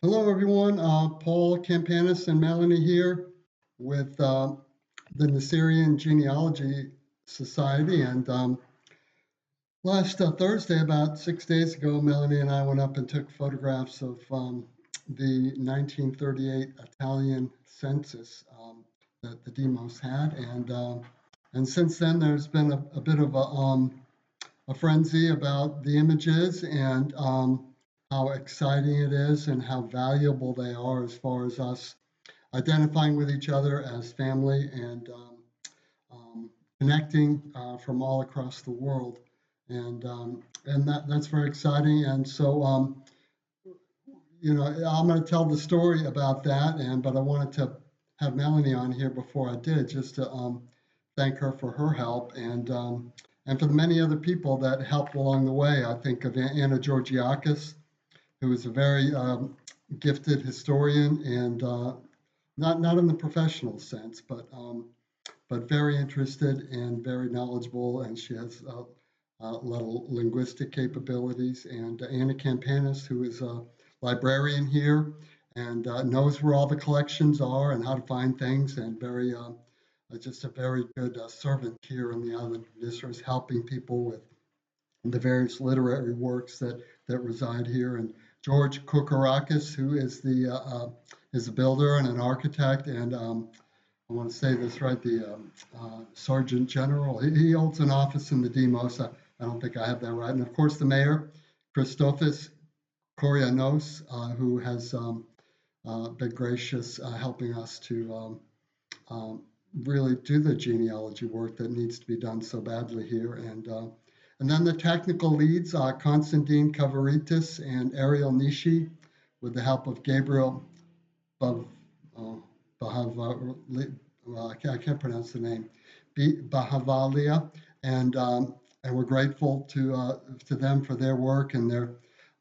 Hello, everyone. Paul Campanis and Melanie here with the Niserian Genealogy Society. And last Thursday, about 6 days ago, Melanie and I went up and took photographs of the 1938 Italian census that the Demos had. And since then, there's been a bit of a frenzy about the images and how exciting it is and how valuable they are as far as us identifying with each other as family and connecting from all across the world. And that's very exciting. And so, I'm going to tell the story about that. But I wanted to have Melanie on here before I did, just to thank her for her help and for the many other people that helped along the way. I think of Anna Georgiakis, who is a very gifted historian and not in the professional sense, but very interested and very knowledgeable, and she has a lot of linguistic capabilities. And Anna Campanis, who is a librarian here and knows where all the collections are and how to find things, and just a very good servant here on the island of Nisros, helping people with the various literary works that reside here. And George Kokorakis, who is a builder and an architect, and I want to say this right, the Sergeant General. He holds an office in the Demos. I don't think I have that right. And of course, the mayor, Christofis Korianos, who has been gracious, helping us to really do the genealogy work that needs to be done so badly here. And then the technical leads, Konstantin Kavaritis and Ariel Nishi, with the help of Gabriel I can't pronounce the name, Bahavalia, and we're grateful to them for their work and their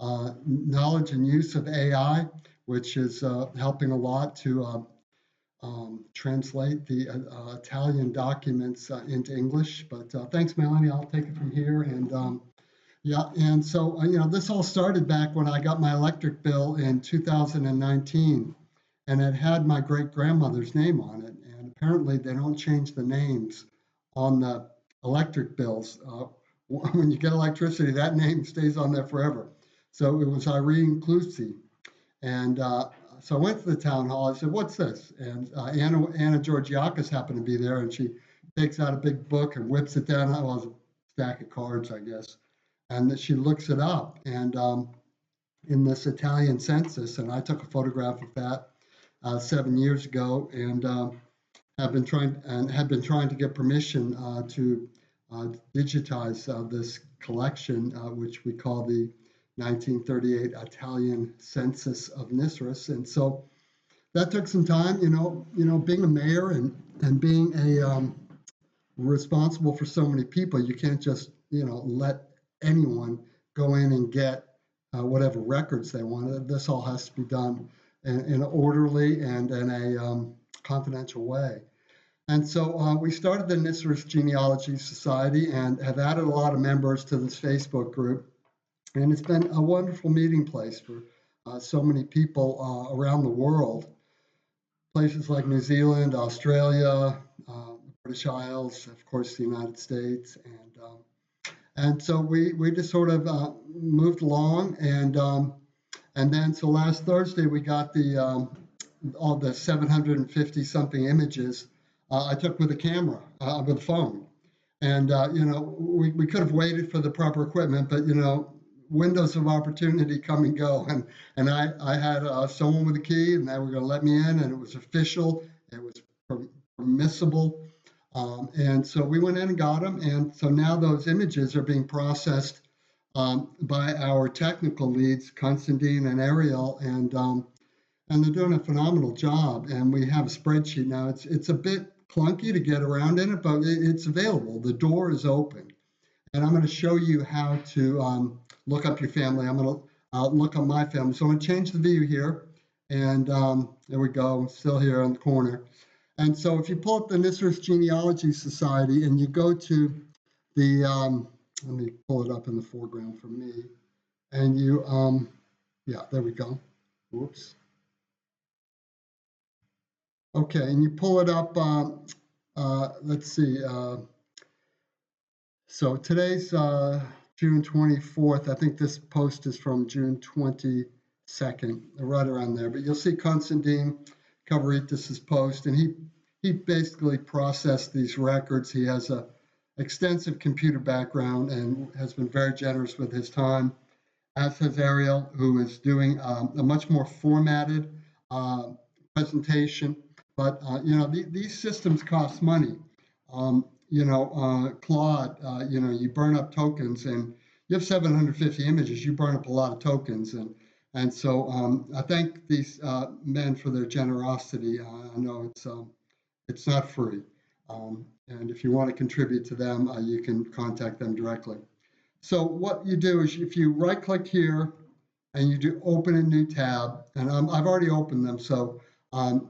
knowledge and use of AI, which is helping a lot to translate the Italian documents into English. But thanks, Melanie. I'll take it from here. And so this all started back when I got my electric bill in 2019, and it had my great grandmother's name on it. And apparently, they don't change the names on the electric bills. When you get electricity, that name stays on there forever. So it was Irene Clusi. And so I went to the town hall. I said, "What's this?" And Anna Georgiakis happened to be there, and she takes out a big book and whips it down. Well, it was a stack of cards, I guess. And she looks it up, and in this Italian census, and I took a photograph of that 7 years ago, and had been trying to get permission to digitize this collection, which we call the 1938 Italian Census of Nisros. And so that took some time. Being a mayor and being a responsible for so many people, you can't just let anyone go in and get whatever records they want. This all has to be done in an orderly and in a confidential way. And so we started the Nisros Genealogy Society and have added a lot of members to this Facebook group. And it's been a wonderful meeting place for so many people around the world. Places like New Zealand, Australia, British Isles, of course, the United States. And so we just sort of moved along. And then so last Thursday, we got all the 750 something images I took with a camera, with a phone. And, we could have waited for the proper equipment, but, windows of opportunity come and go. And I had someone with a key, and they were going to let me in, and it was official, it was permissible. And so we went in and got them. And so now those images are being processed by our technical leads, Konstantin and Ariel, and they're doing a phenomenal job. And we have a spreadsheet now. It's a bit clunky to get around in it, but it's available. The door is open. And I'm going to show you how to look up your family. I'm going to look up my family. So I'm going to change the view here. And there we go. I'm still here on the corner. And so if you pull up the Nisros Genealogy Society and you go to the, let me pull it up in the foreground for me. And you, yeah, there we go. Whoops. Okay, and you pull it up. Let's see. So today's June 24th. I think this post is from June 22nd, right around there. But you'll see Konstantin Kavaritis' post, and he basically processed these records. He has a extensive computer background and has been very generous with his time, as has Ariel, who is doing a much more formatted uh, presentation. But these systems cost money. Claude, you burn up tokens, and you have 750 images. You burn up a lot of tokens, and so I thank these men for their generosity. I know it's not free, and if you want to contribute to them, you can contact them directly. So what you do is if you right click here and you do open a new tab, and I've already opened them, so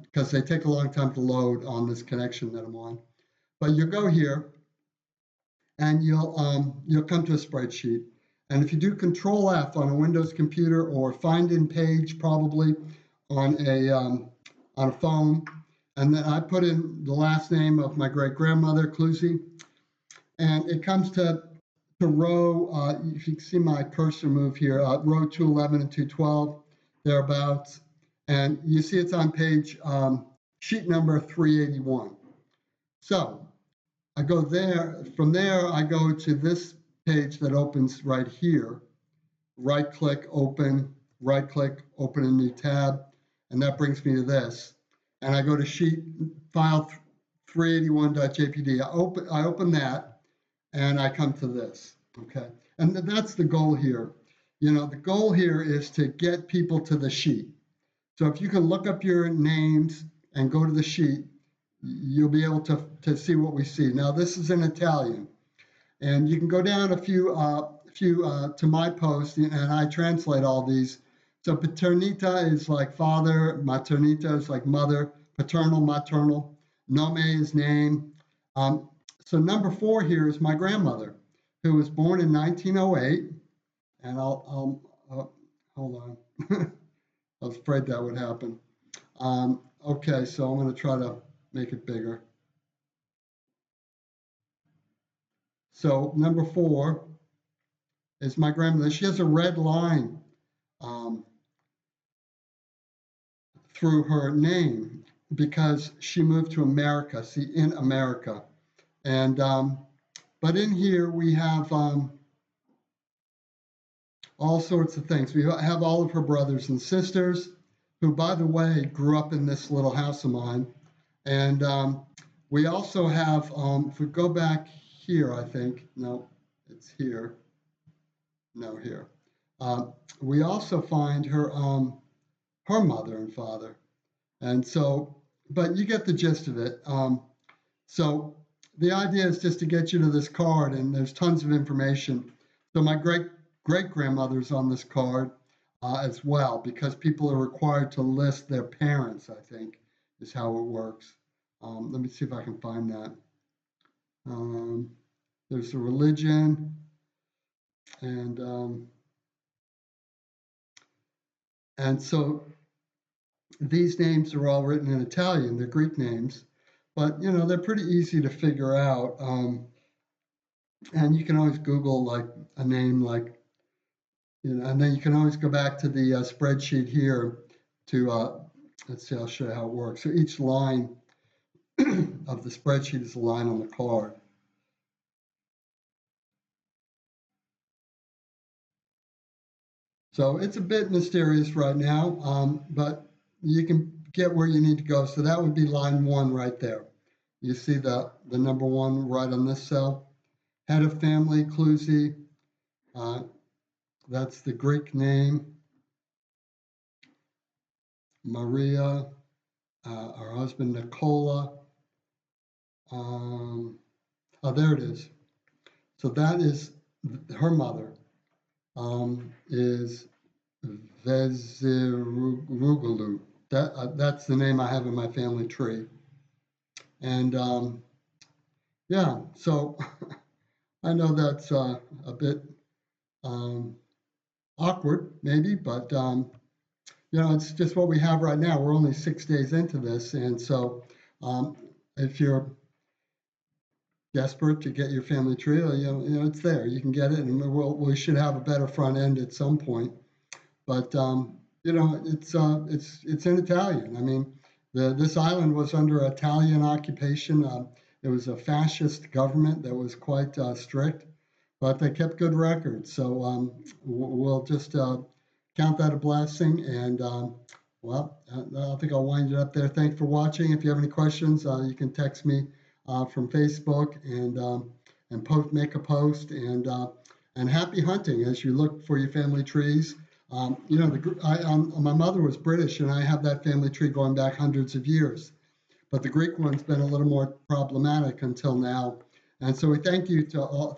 because they take a long time to load on this connection that I'm on. But you go here and you'll come to a spreadsheet. And if you do Control F on a Windows computer or Find in Page probably on a phone, and then I put in the last name of my great grandmother, Clusie, and it comes to row, if you can see my cursor move here, row 211 and 212, thereabouts. And you see it's on page, sheet number 381. So I go there, from there I go to this page that opens right here, right click, open a new tab, and that brings me to this. And I go to sheet file 381.jpg. I open that, and I come to this, okay? And that's the goal here. The goal here is to get people to the sheet. So if you can look up your names and go to the sheet, you'll be able to see what we see. Now, this is in Italian, and you can go down a few to my post, and I translate all these. So paternita is like father, maternita is like mother, paternal, maternal, nome is name. So number 4 here is my grandmother, who was born in 1908, and I'll hold on. I was afraid that would happen. Okay, so I'm going to try to make it bigger. So number 4 is my grandmother. She has a red line through her name because she moved to America. See, in America. And but in here we have all sorts of things. We have all of her brothers and sisters, who, by the way, grew up in this little house of mine. And we also have, if we go back here, I think, no, it's here. No, here. We also find her mother and father. And so, but you get the gist of it. So the idea is just to get you to this card, and there's tons of information. So my great-grandmother's on this card as well, because people are required to list their parents, I think, is how it works. Let me see if I can find that. There's the religion, and so these names are all written in Italian. They're Greek names, but they're pretty easy to figure out. And you can always Google like a name like, and then you can always go back to the spreadsheet here to, let's see, I'll show you how it works. So each line of the spreadsheet is a line on the card. So it's a bit mysterious right now, but you can get where you need to go. So that would be line 1 right there. You see the number 1 right on this cell. Head of family, Clusie. That's the Greek name. Maria, our husband, Nicola. Oh, there it is. So that is her mother, is Vezirugulu. That's the name I have in my family tree. And yeah, so I know that's a bit awkward, maybe, but it's just what we have right now. We're only 6 days into this, and so um, if you're desperate to get your family tree, it's there. You can get it, and we should have a better front end at some point. But it's in Italian. I mean, this island was under Italian occupation. It was a fascist government that was quite strict, but they kept good records. So we'll just count that a blessing. And well, I think I'll wind it up there. Thanks for watching. If you have any questions, you can text me from Facebook and make a post. And happy hunting as you look for your family trees. My mother was British, and I have that family tree going back hundreds of years. But the Greek one's been a little more problematic until now. And so we thank you to all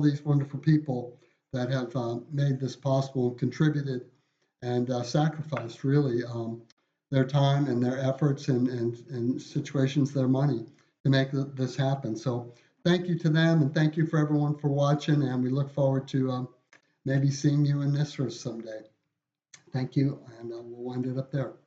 these wonderful people that have made this possible and contributed and sacrificed really their time and their efforts and situations, their money to make this happen. So thank you to them, and thank you for everyone for watching. And we look forward to maybe seeing you in Nisra someday. Thank you, and we'll wind it up there.